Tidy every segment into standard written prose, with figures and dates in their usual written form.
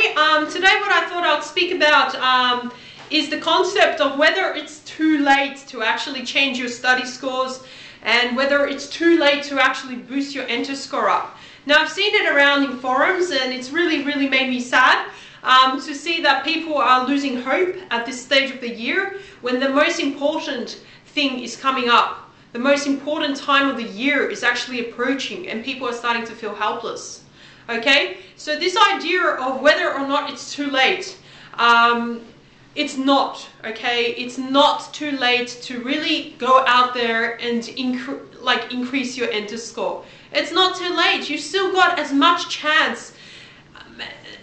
Okay, today what I thought I'd speak about is the concept of whether it's too late to actually change your study scores and whether it's too late to actually boost your enter score up. Now, I've seen it around in forums and it's really made me sad to see that people are losing hope at this stage of the year when the most important thing is coming up. The most important time of the year is actually approaching and people are starting to feel helpless. Okay, so this idea of whether or not it's too late, it's not, okay? It's not too late to really go out there and increase your enter score. It's not too late. You've still got as much chance.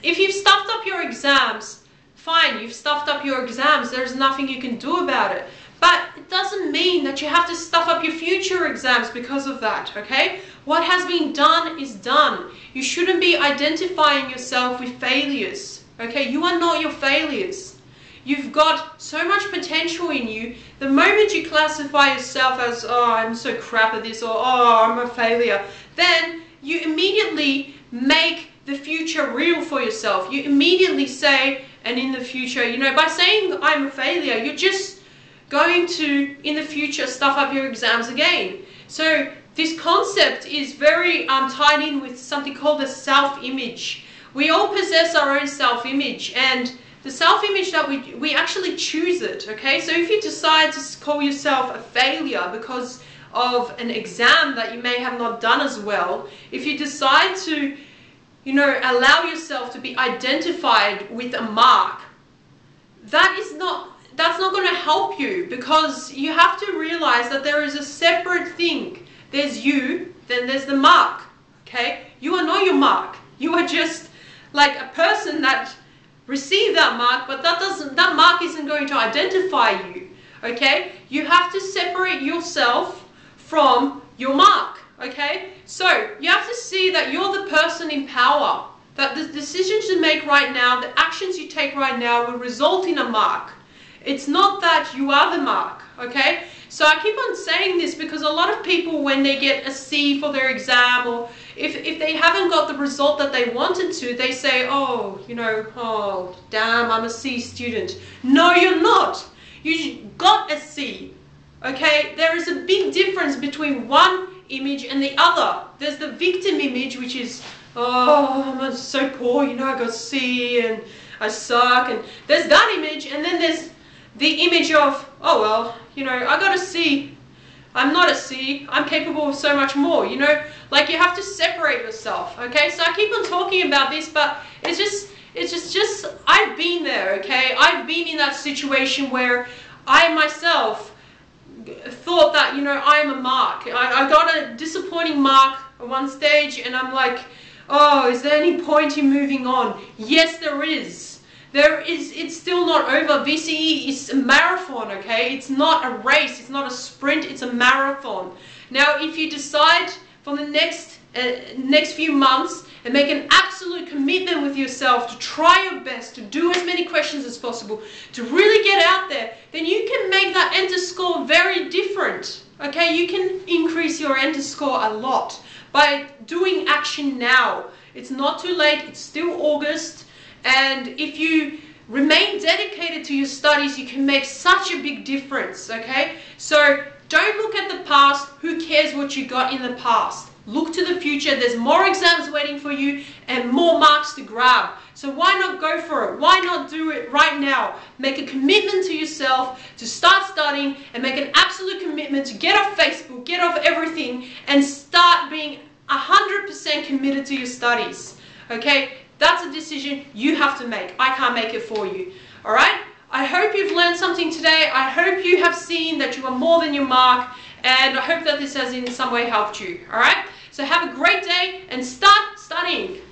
If you've stuffed up your exams, fine, you've stuffed up your exams. There's nothing you can do about it. But it doesn't mean that you have to stuff up your future exams because of that, okay? What has been done is done. You shouldn't be identifying yourself with failures, okay? You are not your failures. You've got so much potential in you. The moment you classify yourself as, oh, I'm so crap at this, or oh, I'm a failure, then you immediately make the future real for yourself. You immediately say, and in the future, you know, by saying I'm a failure, you're just going to, in the future, stuff up your exams again. So this concept is very tied in with something called the self-image. We all possess our own self-image, and the self-image that we actually choose it, okay? So if you decide to call yourself a failure because of an exam that you may have not done as well, if you decide to, you know, allow yourself to be identified with a mark, that's not going to help you, because you have to realize that there is a separate thing. There's you, then there's the mark, okay? You are not your mark. You are just like a person that received that mark, but that mark isn't going to identify you, okay? You have to separate yourself from your mark, okay? So you have to see that you're the person in power, that the decisions you make right now, the actions you take right now will result in a mark. It's not that you are the mark, okay? So I keep on saying this because a lot of people, when they get a C for their exam, or if they haven't got the result that they wanted to, they say, oh, you know, oh, damn, I'm a C student. No, you're not. You got a C, okay? There is a big difference between one image and the other. There's the victim image, which is, oh, I'm so poor, you know, I got C and I suck. And there's that image, and then there's the image of, oh, well, you know, I got a C. I'm not a C. I'm capable of so much more, you know? Like, you have to separate yourself, okay? So I keep on talking about this, but it's just, I've been there, okay? I've been in that situation where I myself thought that, you know, I'm a mark. I got a disappointing mark at one stage, and I'm like, oh, is there any point in moving on? Yes, there is. It's still not over. VCE is a marathon, okay? It's not a race, it's not a sprint, it's a marathon. Now, if you decide for the next few months and make an absolute commitment with yourself to try your best, to do as many questions as possible, to really get out there, then you can make that enter score very different, okay? You can increase your enter score a lot by doing action now. It's not too late, it's still August. And if you remain dedicated to your studies, you can make such a big difference, okay? So don't look at the past. Who cares what you got in the past? Look to the future. There's more exams waiting for you and more marks to grab. So why not go for it? Why not do it right now? Make a commitment to yourself to start studying, and make an absolute commitment to get off Facebook, get off everything, and start being 100% committed to your studies, okay? That's a decision you have to make. I can't make it for you. All right? I hope you've learned something today. I hope you have seen that you are more than your mark. And I hope that this has in some way helped you. All right? So have a great day and start studying.